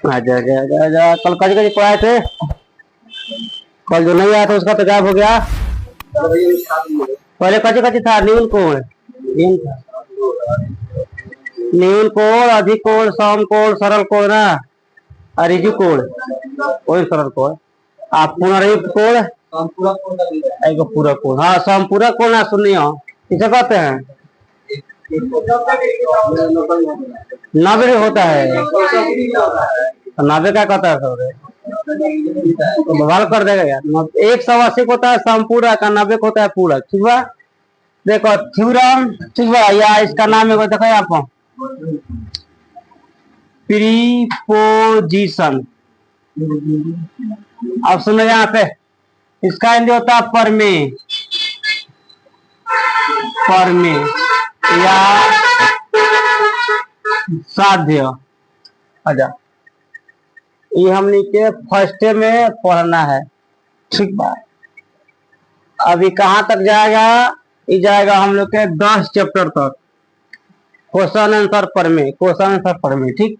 आजा आजा आजा आजा। कल कज कज पढ़ाए थे, कल जो नहीं आया था उसका तो गायब हो गया। पहले कज कज था, न्यून कोण था, न्यून कोण, अधिक कोण, सम कोण, सरल कोण ना, रिजु कोण, वही सरल कोण। आप पुनरुक्त कोण, पूरा कोण, हाँ संपूरक कोण ना सुनिए इसे कहते हैं। नब्बे होता है, नब्बे क्या कहता है सर, तो बवाल कर देगा यार। 180 होता है संपूरक का, 90 होता है पूरक। ठीक है, देखो थ्योरम, ठीक है, या इसका नाम है देखो आप, प्रीपोजिशन। अब सुनो यहाँ पे, इसका हिंदी होता है परमे, परमे या साध्य। अच्छा, ये हमने के फर्स्ट में पढ़ना है। ठीक बात, अभी कहाँ तक जाएगा, ये जाएगा हम लोग के 10 चैप्टर तक, क्वेश्चन आंसर परमे, क्वेश्चन आंसर परमे। ठीक,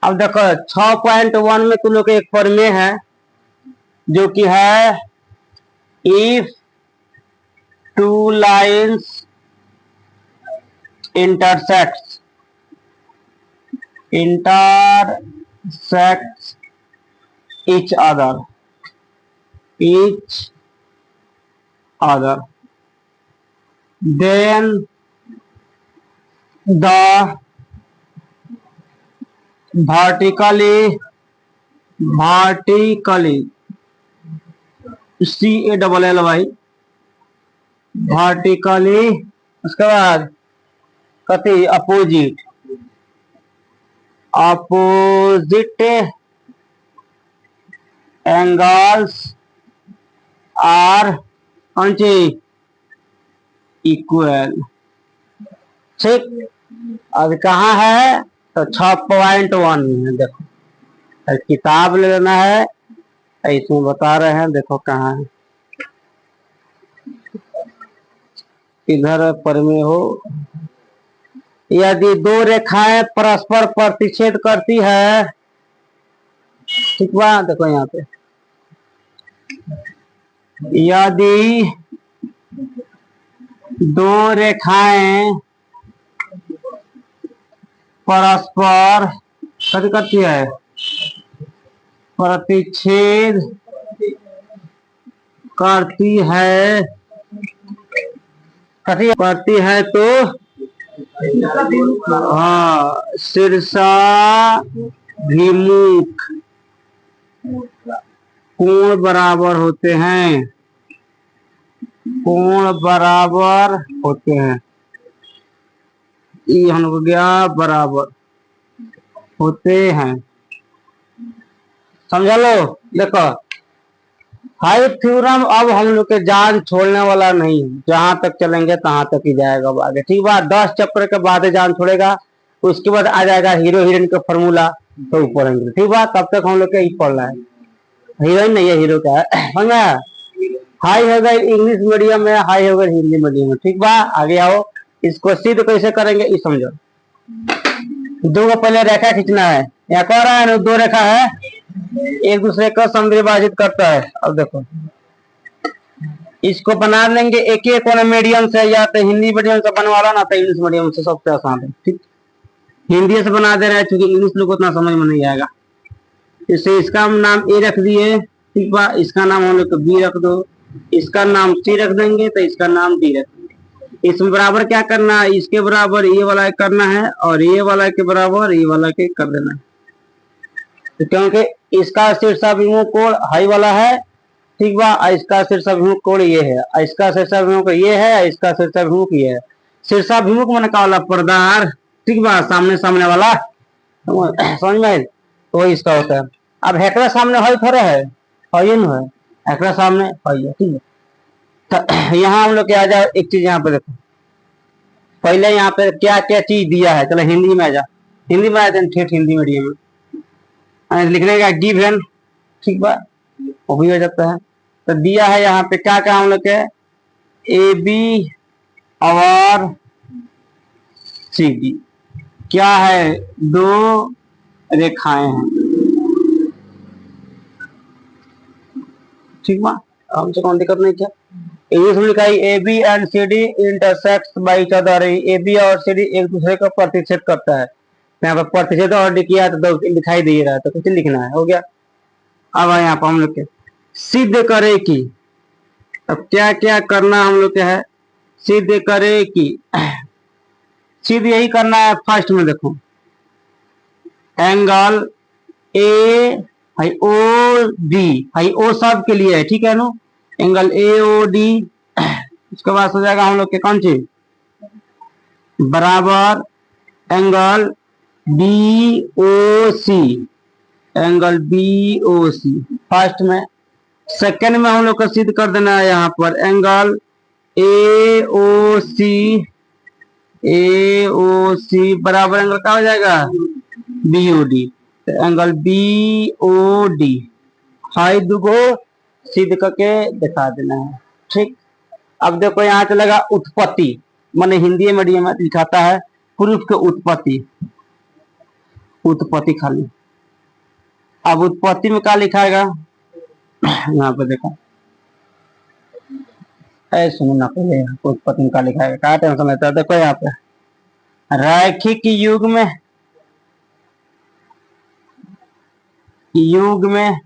अब देखो 6.1 में तुम लोग एक परमे है जो कि है if two lines intersects each other, then the vertically CALLY vertically, उसके बाद कति अपोजिट एंगल्स आर इक्वल। ठीक, अब कहाँ है तो 6.1 में है। देखो किताब ले लेना है, इसमें बता रहे हैं, देखो कहाँ है, इधर पर में हो। यदि दो रेखाएं परस्पर प्रतिच्छेद करती है, ठीक बा, देखो यहाँ पे, यदि दो रेखाएं परस्पर कति करती है, प्रतिच्छेद करती है, कति करती है तो हाँ शीर्षाभिमुख कोण बराबर होते हैं, कोण बराबर होते हैं, ये हम लोग गया बराबर होते हैं। समझा लो। देखो हाई थ्योरम अब हम लोग के जान छोड़ने वाला नहीं है, जहां तक चलेंगे तहां तक ही जाएगा आगे। ठीक बात, 10 चैप्टर के बाद जान छोड़ेगा, उसके बाद आ जाएगा हीरो हीरोइन का फॉर्मूला, तो पढ़ेंगे। ठीक बात, तब तक हम लोग के ही पढ़ना है, हीरोइन नहीं है, हीरो का है। समझ में, हाई हो गए इंग्लिश मीडियम में, हाई हो गए हिंदी मीडियम में। ठीक बा, आगे आओ, इसको सिद्ध कैसे करेंगे ये समझो। दो को पहले रेखा खींचना है, यहाँ कह रहा है दो रेखा है, एक दूसरे को समद्विभाजित करता है। अब देखो इसको बना लेंगे एक एक कोण मीडियम से, या तो हिंदी मीडियम से बनवाला ना तो इंग्लिश मीडियम से, सबसे आसान है। ठीक, हिंदी से बना दे रहे हैं क्योंकि इंग्लिश लोग उतना समझ में नहीं आएगा, इससे इसका नाम ए रख दिए। ठीक बा, इसका नाम हम लोग बी रख दो, इसका नाम सी रख देंगे, तो इसका नाम डी रख देंगे। इसमें बराबर क्या करना है, इसके बराबर ये वाला करना है, और ये वाला के बराबर ये वाला के कर देना है, तो क्योंकि इसका शीर्षाभिमुख कोण हाई वाला है। ठीक बा, इसका शीर्षाभिमुख कोण ये है, इसका शीर्षाभिमुख ये है, इसका शीर्षाभिमुख ये है। शीर्षाभिमुख मैंने कहा वाला पर्दार, ठीक बा, सामने सामने वाला, समझ में, तो वही इसका होता है। अब हेकरा सामने है थोड़े है ये न है, हेकरा सामने है। ठीक है, तो यहाँ हम लोग आ जाओ, एक चीज यहाँ पे देखो, पहले यहाँ पे क्या क्या चीज दिया है, चलो हिंदी में आ जा, हिंदी में आते हैं ठेठ हिंदी मीडियम में लिखने का गिवन। ठीक बा, वो भी हो जाता है। तो दिया है यहाँ पे क्या क्या हम लोग के, ए बी और सी डी क्या है, दो रेखाएं हैं। ठीक बा, हमसे कौन दिक्कत नहीं क्या। इंग्लिश में लिखा है A B and C D intersect by each other. A B और सी डी एक दूसरे का प्रतिच्छेद करता है। यहाँ पर प्रतिच्छेद और किया तो दिखाई दे रहा है, तो कुछ लिखना है, हो गया। अब यहाँ पर हम लोग के सिद्ध करे कि, अब क्या क्या करना हम लोग के है, सिद्ध करे कि, सिद्ध यही करना है। फर्स्ट में देखो angle A high O D, high O सब के लिए है, ठीक है ना, एंगल ए ओ डी। उसके बाद हो जाएगा हम लोग के कौन चीज बराबर एंगल बी ओ सी, एंगल बी ओ सी फर्स्ट में। सेकेंड में हम लोग को सिद्ध कर देना है यहाँ पर angle A O C, A O सी बराबर एंगल क्या हो जाएगा बी ओ डी, तो एंगल बी ओ डी हाई दुगो सिद्ध करके दिखा देना है। ठीक, अब देखो यहाँ चलेगा उत्पत्ति, माने हिंदी मीडियम में लिखाता है प्रूफ के उत्पत्ति, उत्पत्ति खाली। अब उत्पत्ति में क्या लिखाएगा यहाँ पे देखो, ऐसे सुनो ना पहले उत्पत्ति में क्या लिखाएगा, क्या टेंशन लेता है। देखो यहाँ पे रैखिक युग में, युग में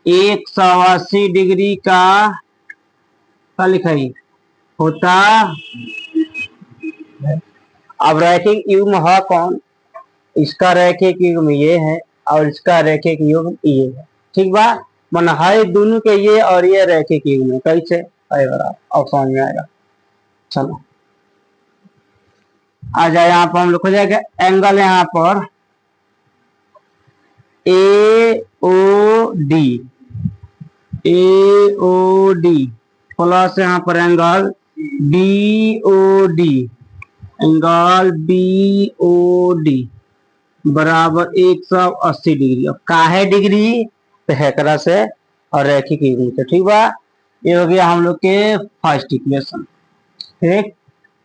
180 डिग्री का क्या लिखाई होता। अब रैखिक युग में है कौन, इसका रैखिक युग में ये है और इसका रैखिक युग ये है। ठीक बा, मन है दोनों के ये और ये रैखिक युग में कैसे है बराबर, अब समझ में आएगा। चलो आ जाए यहाँ पर हम लोग हो जाएगा एंगल यहाँ पर A O D, A O D plus यहाँ पर angle B O D, angle B O D बराबर 180 डिग्री। अब काहे डिग्री तो हैकरा से और रैखिक युग से। ठीक बा, ये हो गया हम लोग के फर्स्ट इक्वेशन। ठीक,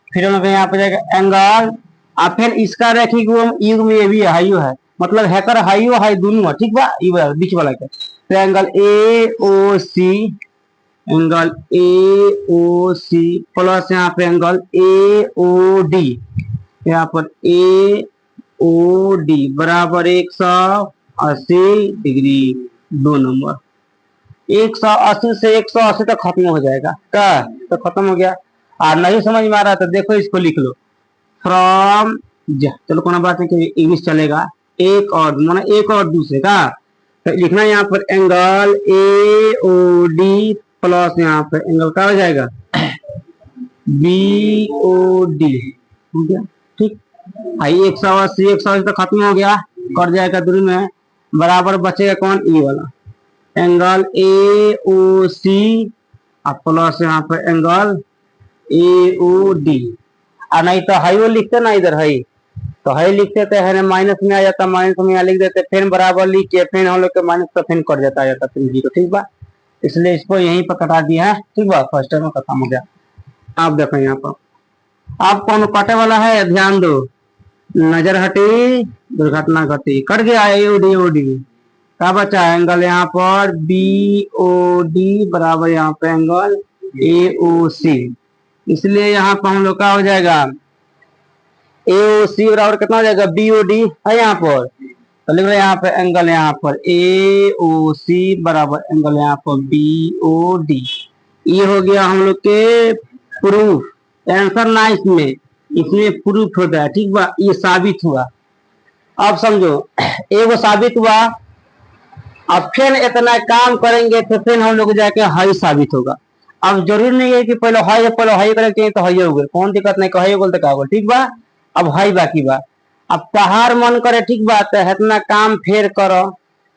फिर हम लोग यहाँ पे जाएगा एंगल, और फिर इसका रैखिक युग में ये भी हाइयो है, मतलब हैकर हाइयो हाई दोनों है। ठीक बा, ये बीच वाला के तो angle A O C, angle A O C plus यहाँ पे एंगल ए ओ डी, यहाँ पर ए ओ डी बराबर 180 डिग्री। 2 नंबर 180 से 180 तक खत्म हो जाएगा क्या, तो खत्म हो गया। और नहीं समझ में आ रहा तो देखो इसको लिख लो फ्रॉम, चलो कोई बात नहीं कि इंग्लिश चलेगा, एक और माना एक और दूसरे का तो लिखना यहाँ पर angle A O D plus यहाँ पर एंगल क्या हो जाएगा बी ओ डी, हो गया। ठीक, हाई 180 तक खत्म हो गया, कर जाएगा दूरी में, बराबर बचेगा कौन ई वाला एंगल ए ओ सी और प्लस यहाँ पर एंगल ए ओ डी। और नहीं तो हाई वो लिखते ना, इधर हाई तो हाई लिखते थे है माइनस में आ जाता, माइनस में यहाँ लिख देते, फिर बराबर लिख के फिर हम लोग के माइनस का फिर कट जाता, आ जाता फिर जीरो। ठीक बा, इसलिए इसको यहीं पर कटा दिया है। ठीक बा, फर्स्ट टाइम में खत्म हो गया। आप देखो यहाँ पर आप कौन कटे वाला है, ध्यान दो, नजर हटी दुर्घटना घटी, कट गया एओडी ओडी क्या बचा एंगल यहाँ पर बी ओ डी बराबर यहाँ पे एंगल ए ओ सी, इसलिए यहाँ पर हम लोग का हो जाएगा ए ओ सी बराबर कितना हो जाएगा बी ओ डी है यहाँ पर, तो लिख रहे यहाँ पे एंगल यहाँ पर ए ओ सी बराबर एंगल यहाँ पर बी ओ डी। ये हो गया हम लोग के प्रूफ, आंसर ना इसमें, इसमें प्रूफ होता है। ठीक बा, ये साबित हुआ। अब समझो एगो साबित हुआ, अब फिर इतना काम करेंगे तो फिर हम लोग जाके हाई साबित होगा। अब जरूरी नहीं है कि पहले हाई करेंगे तो हाई हो गए, कौन दिक्कत नहीं, हाई हो गए तो क्या हो। ठीक बा, अब हाई बाकी बा, अब तहार मन करे ठीक बात है इतना काम फेर करो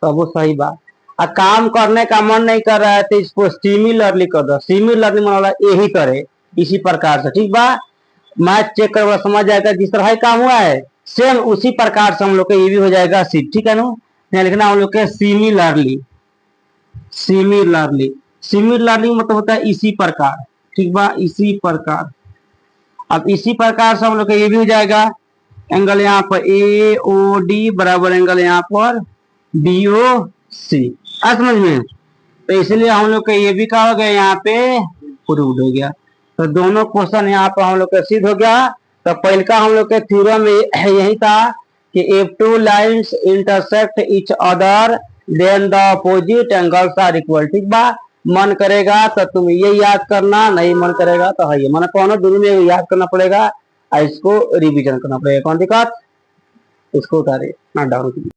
तो वो सही बात, अब काम करने का मन नहीं कर रहा है तो इसको सिमिलरली कर दो। सिमिलरली मतलब यही करे इसी प्रकार से। ठीक बा, मैथ चेक कर समझ जाएगा, जिस तरह काम हुआ है सेम उसी प्रकार से हम लोग का ये भी हो जाएगा सिद्ध। ठीक है ना, यहाँ लिखना हम लोग के सिमिलरली, सिमिलरली, सिमिलरली मतलब होता है इसी प्रकार। ठीक बा, इसी प्रकार। अब इसी प्रकार से हम लोग का ये भी हो जाएगा एंगल यहाँ पर ए ओ डी बराबर एंगल यहाँ पर बी ओ सी। समझ में? तो इसलिए हम लोग का ये भी क्या हो गया यहाँ पे प्रूव्ड हो गया। तो दोनों क्वेश्चन यहाँ पर हम लोग का सिद्ध हो गया। तो पहले का हम लोग के थ्योरम यही था कि if two lines intersect each other then the opposite angles are equal. ठीक बा, मन करेगा तो तुम ये याद करना, नहीं मन करेगा तो है ये मन कौन दोनों में याद करना पड़ेगा और इसको रिवीजन करना पड़ेगा। कौन दिक्कत? इसको उतारे ना डाउन